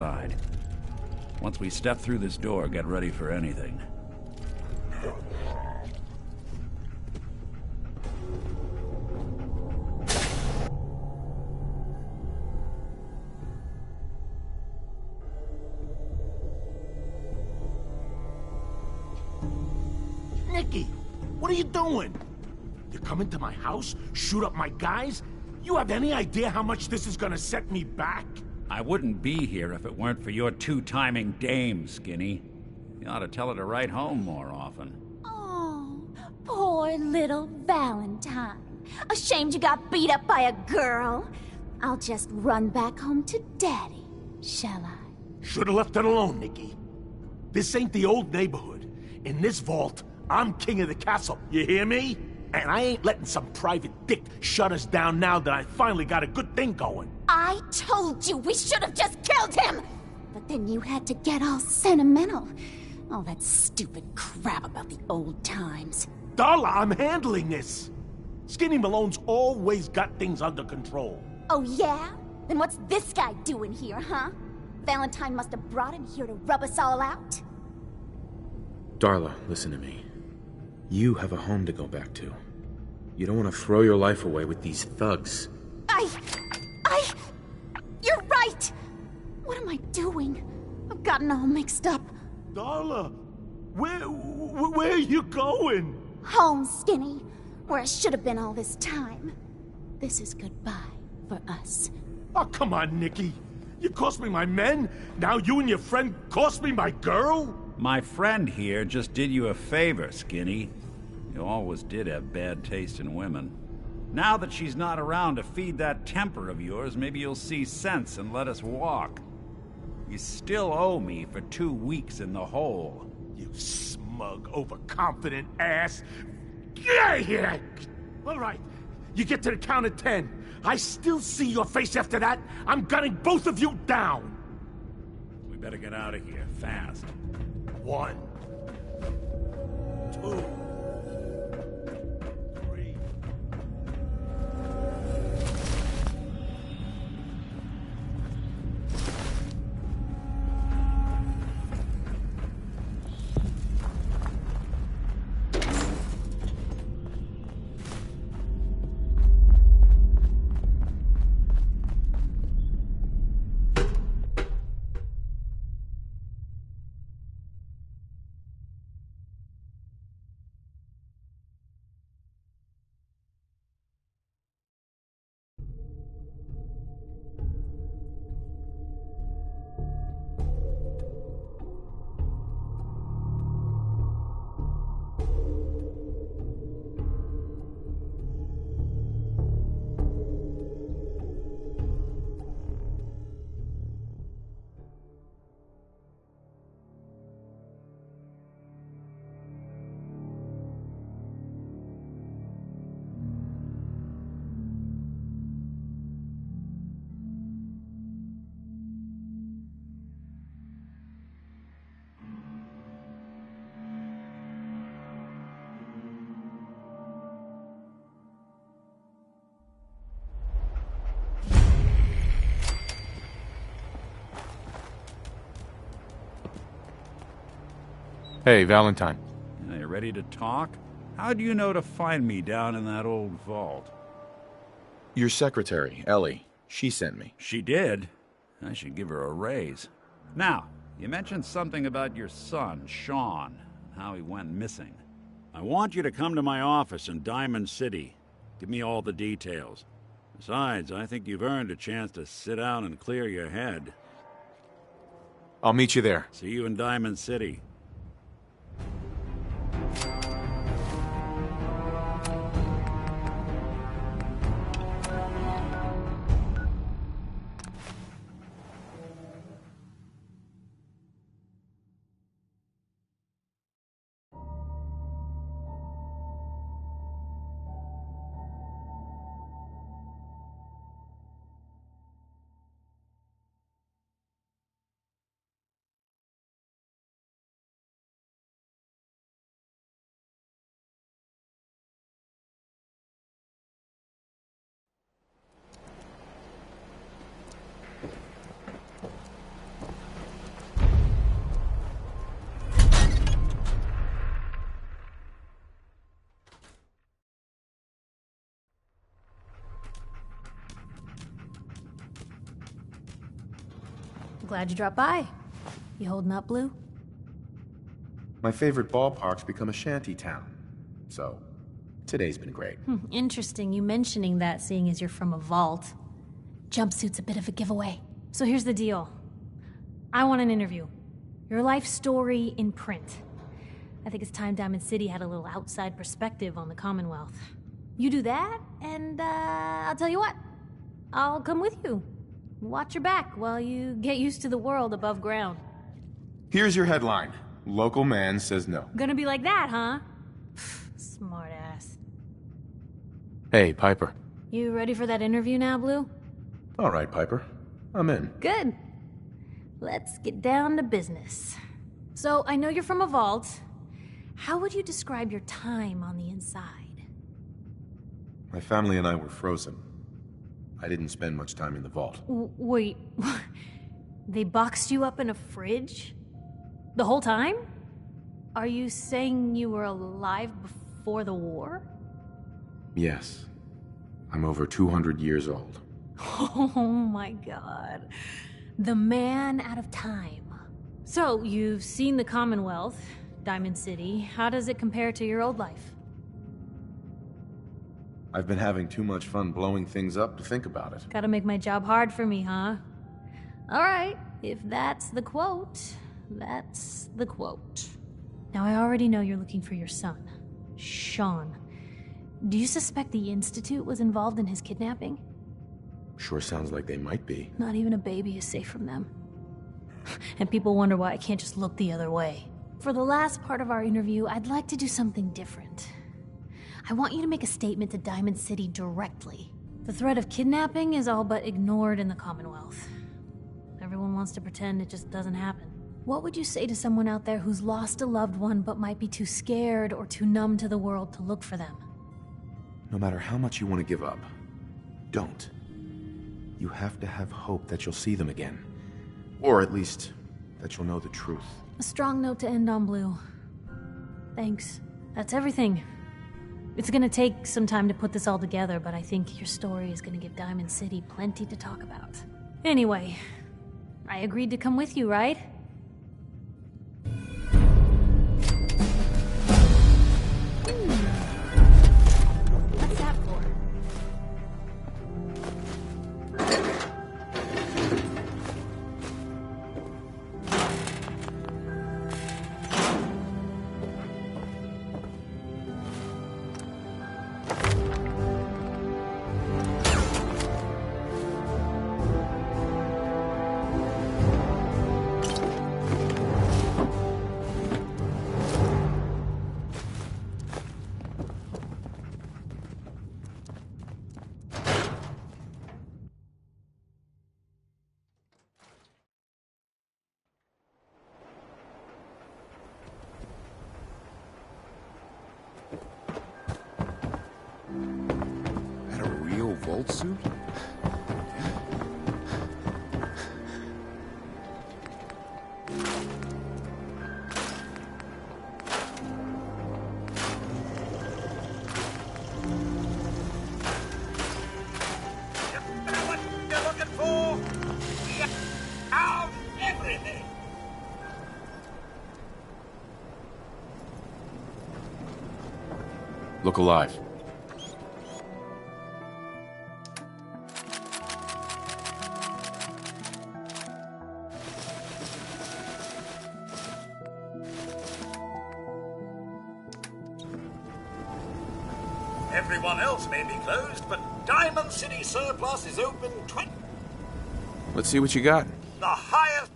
side. Once we step through this door, get ready for anything. Nicky, what are you doing? You come into my house, shoot up my guys? You have any idea how much this is gonna set me back? I wouldn't be here if it weren't for your two-timing dame, Skinny. You ought to tell her to write home more often. Oh, poor little Valentine. Ashamed you got beat up by a girl? I'll just run back home to Daddy, shall I? Should've left it alone, Nicky. This ain't the old neighborhood. In this vault, I'm king of the castle, you hear me? And I ain't letting some private dick shut us down now that I finally got a good thing going. I told you we should have just killed him! But then you had to get all sentimental. All that stupid crap about the old times. Darla, I'm handling this. Skinny Malone's always got things under control. Oh yeah? Then what's this guy doing here, huh? Valentine must have brought him here to rub us all out? Darla, listen to me. You have a home to go back to. You don't want to throw your life away with these thugs. You're right! What am I doing? I've gotten all mixed up. Darla, where are you going? Home, Skinny, where I should have been all this time. This is goodbye for us. Oh, come on, Nicky. You cost me my men, now you and your friend cost me my girl? My friend here just did you a favor, Skinny. You always did have bad taste in women. Now that she's not around to feed that temper of yours, maybe you'll see sense and let us walk. You still owe me for 2 weeks in the hole. You smug, overconfident ass. Get out of here! All right, you get to the count of 10. I still see your face after that. I'm gunning both of you down. We better get out of here, fast. 1, 2, 3. Hey, Valentine. Are you ready to talk? How do you know to find me down in that old vault? Your secretary, Ellie. She sent me. She did? I should give her a raise. Now, you mentioned something about your son, Sean, and how he went missing. I want you to come to my office in Diamond City. Give me all the details. Besides, I think you've earned a chance to sit down and clear your head. I'll meet you there. See you in Diamond City. Glad you dropped by. You holding up, Blue? My favorite ballpark's become a shanty town. So, today's been great. Interesting you mentioning that, seeing as you're from a vault. Jumpsuit's a bit of a giveaway. So here's the deal. I want an interview. Your life story in print. I think it's time Diamond City had a little outside perspective on the Commonwealth. You do that, and I'll tell you what. I'll come with you. Watch your back while you get used to the world above ground. Here's your headline. Local man says no. Gonna be like that, huh? Smart ass. Hey, Piper. You ready for that interview now, Blue? All right, Piper. I'm in. Good. Let's get down to business. So, I know you're from a vault. How would you describe your time on the inside? My family and I were frozen. I didn't spend much time in the vault. Wait, they boxed you up in a fridge? The whole time? Are you saying you were alive before the war? Yes. I'm over 200 years old. Oh my god. The man out of time. So, you've seen the Commonwealth, Diamond City. How does it compare to your old life? I've been having too much fun blowing things up to think about it. Gotta make my job hard for me, huh? Alright, if that's the quote, that's the quote. Now, I already know you're looking for your son, Sean. Do you suspect the Institute was involved in his kidnapping? Sure sounds like they might be. Not even a baby is safe from them. And people wonder why I can't just look the other way. For the last part of our interview, I'd like to do something different. I want you to make a statement to Diamond City directly. The threat of kidnapping is all but ignored in the Commonwealth. Everyone wants to pretend it just doesn't happen. What would you say to someone out there who's lost a loved one but might be too scared or too numb to the world to look for them? No matter how much you want to give up, don't. You have to have hope that you'll see them again. Or at least, that you'll know the truth. A strong note to end on, Blue. Thanks. That's everything. It's gonna take some time to put this all together, but I think your story is gonna give Diamond City plenty to talk about. Anyway, I agreed to come with you, right? What's that for? That a real Vault suit? What you're looking for? We have everything. Look alive. Everyone else may be closed, but Diamond City Surplus is open 20. Let's see what you got. The highest.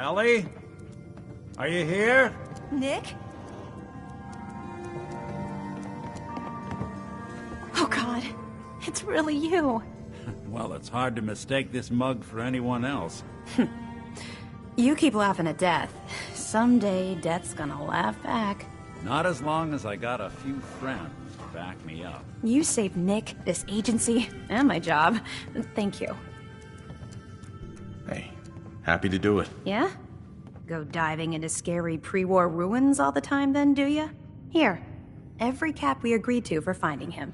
Ellie? Are you here? Nick? Oh God, it's really you. Well, it's hard to mistake this mug for anyone else. You keep laughing at death. Someday, death's gonna laugh back. Not as long as I got a few friends to back me up. You saved Nick, this agency, and my job. Thank you. Hey, happy to do it. Yeah? Go diving into scary pre-war ruins all the time then, do ya? Here, every cap we agreed to for finding him.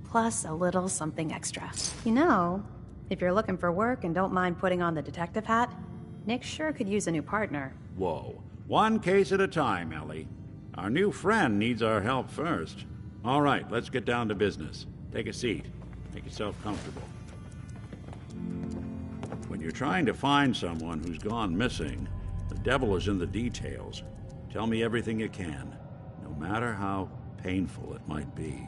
Plus a little something extra. You know, if you're looking for work and don't mind putting on the detective hat, Nick sure could use a new partner. Whoa. One case at a time, Ellie. Our new friend needs our help first. All right, let's get down to business. Take a seat. Make yourself comfortable. When you're trying to find someone who's gone missing, the devil is in the details. Tell me everything you can, no matter how painful it might be.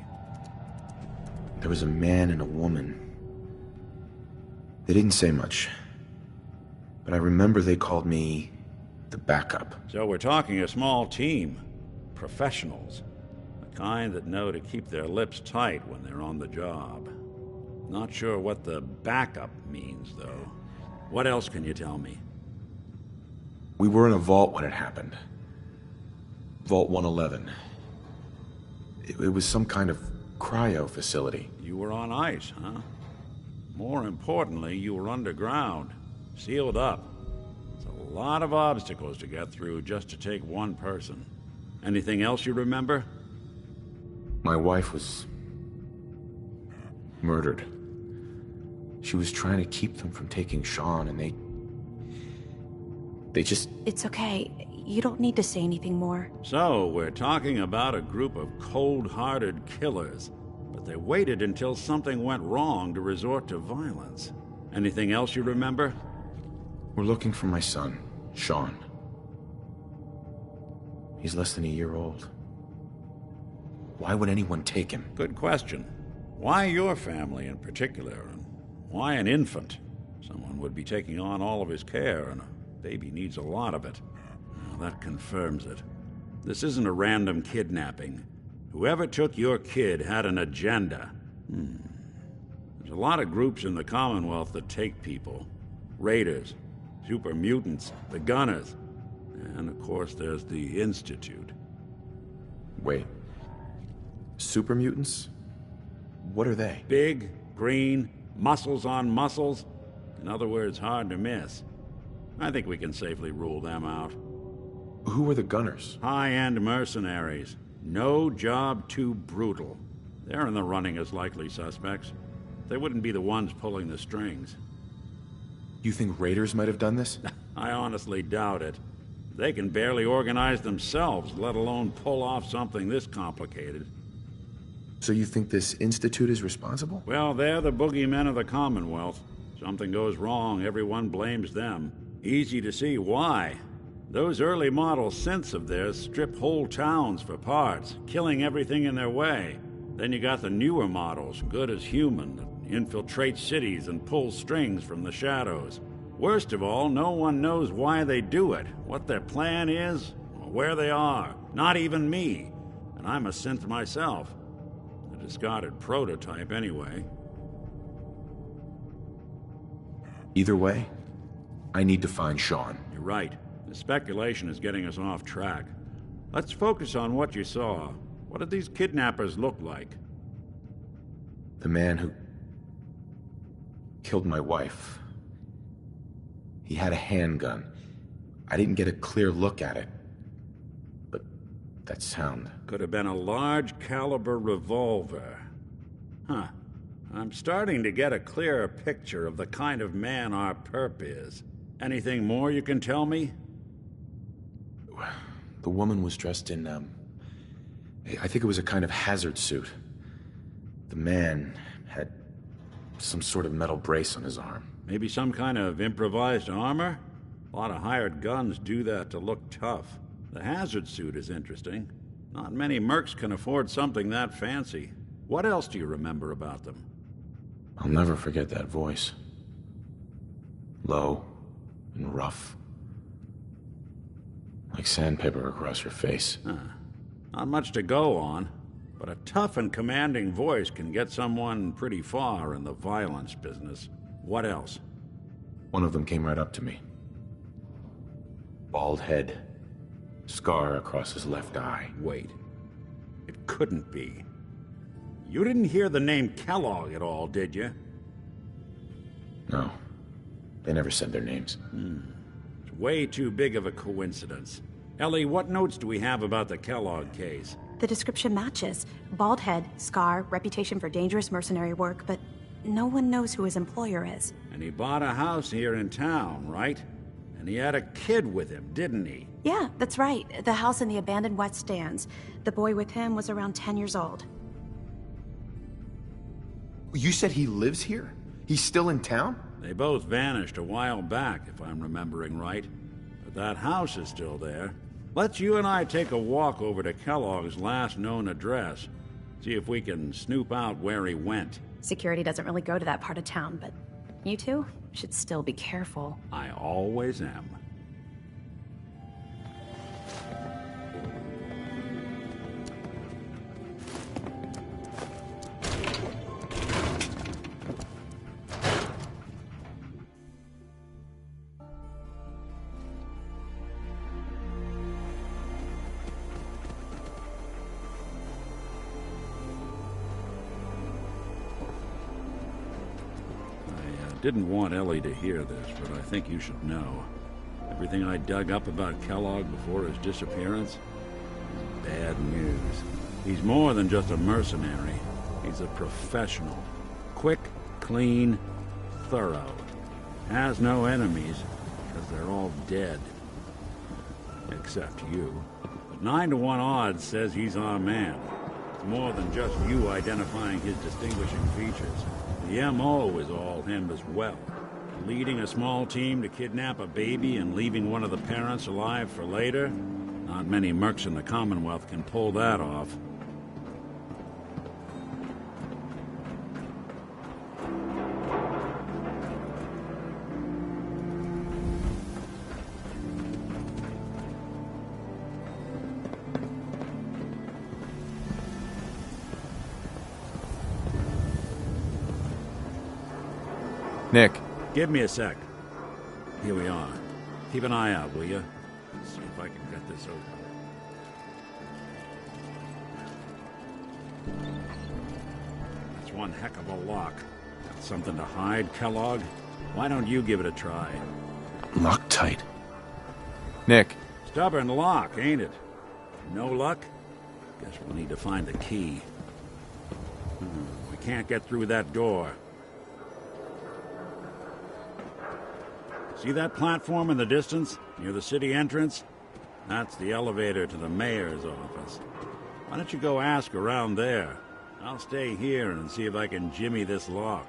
There was a man and a woman. They didn't say much, but I remember they called me the backup. So we're talking a small team. Professionals. The kind that know to keep their lips tight when they're on the job. Not sure what the backup means, though. What else can you tell me? We were in a vault when it happened. Vault 111. It was some kind of cryo facility. You were on ice, huh? More importantly, you were underground. Sealed up. It's a lot of obstacles to get through just to take one person. Anything else you remember? My wife was murdered. She was trying to keep them from taking Sean, and they just... It's okay. You don't need to say anything more. So, we're talking about a group of cold-hearted killers, but they waited until something went wrong to resort to violence. Anything else you remember? We're looking for my son, Sean. He's less than a year old. Why would anyone take him? Good question. Why your family in particular, and why an infant? Someone would be taking on all of his care, and a baby needs a lot of it. Well, that confirms it. This isn't a random kidnapping. Whoever took your kid had an agenda. There's a lot of groups in the Commonwealth that take people. Raiders, super mutants, the Gunners, and of course there's the Institute. Wait. Super mutants? What are they? Big, green, muscles on muscles. In other words, hard to miss. I think we can safely rule them out. Who are the Gunners? High-end mercenaries. No job too brutal. They're in the running as likely suspects. They wouldn't be the ones pulling the strings. You think raiders might have done this? I honestly doubt it. They can barely organize themselves, let alone pull off something this complicated. So you think this Institute is responsible? Well, they're the boogeymen of the Commonwealth. Something goes wrong, everyone blames them. Easy to see why. Those early model synths of theirs strip whole towns for parts, killing everything in their way. Then you got the newer models, good as human, that infiltrate cities and pull strings from the shadows. Worst of all, no one knows why they do it, what their plan is, or where they are. Not even me. And I'm a synth myself. A discarded prototype, anyway. Either way, I need to find Sean. You're right. The speculation is getting us off track. Let's focus on what you saw. What did these kidnappers look like? The man who killed my wife. He had a handgun. I didn't get a clear look at it. But that sound... Could have been a large caliber revolver. Huh. I'm starting to get a clearer picture of the kind of man our perp is. Anything more you can tell me? The woman was dressed in, I think it was a kind of hazard suit. The man had some sort of metal brace on his arm. Maybe some kind of improvised armor? A lot of hired guns do that to look tough. The hazard suit is interesting. Not many mercs can afford something that fancy. What else do you remember about them? I'll never forget that voice. Low and rough. Like sandpaper across your face. Not much to go on, but a tough and commanding voice can get someone pretty far in the violence business. What else? One of them came right up to me. Bald head. Scar across his left eye. Wait. It couldn't be. You didn't hear the name Kellogg at all, did you? No. They never said their names. It's way too big of a coincidence. Ellie, what notes do we have about the Kellogg case? The description matches. Bald head, scar, reputation for dangerous mercenary work, but no one knows who his employer is. And he bought a house here in town, right? And he had a kid with him, didn't he? Yeah, that's right. The house in the abandoned West Stands. The boy with him was around 10 years old. You said he lives here? He's still in town? They both vanished a while back, if I'm remembering right. But that house is still there. Let's you and I take a walk over to Kellogg's last known address. See if we can snoop out where he went. Security doesn't really go to that part of town, but you two should still be careful. I always am. Didn't want Ellie to hear this, but I think you should know. Everything I dug up about Kellogg before his disappearance? Bad news. He's more than just a mercenary. He's a professional. Quick, clean, thorough. Has no enemies, because they're all dead. Except you. But 9 to 1 odds says he's our man. It's more than just you identifying his distinguishing features. The M.O. is all him as well. Leading a small team to kidnap a baby and leaving one of the parents alive for later? Not many mercs in the Commonwealth can pull that off. Nick. Give me a sec. Here we are. Keep an eye out, will you? See if I can get this open. That's one heck of a lock. Got something to hide, Kellogg? Why don't you give it a try? Locked tight. Nick. Stubborn lock, ain't it? No luck? Guess we'll need to find the key. We can't get through that door. See that platform in the distance, near the city entrance? That's the elevator to the mayor's office. Why don't you go ask around there? I'll stay here and see if I can jimmy this lock.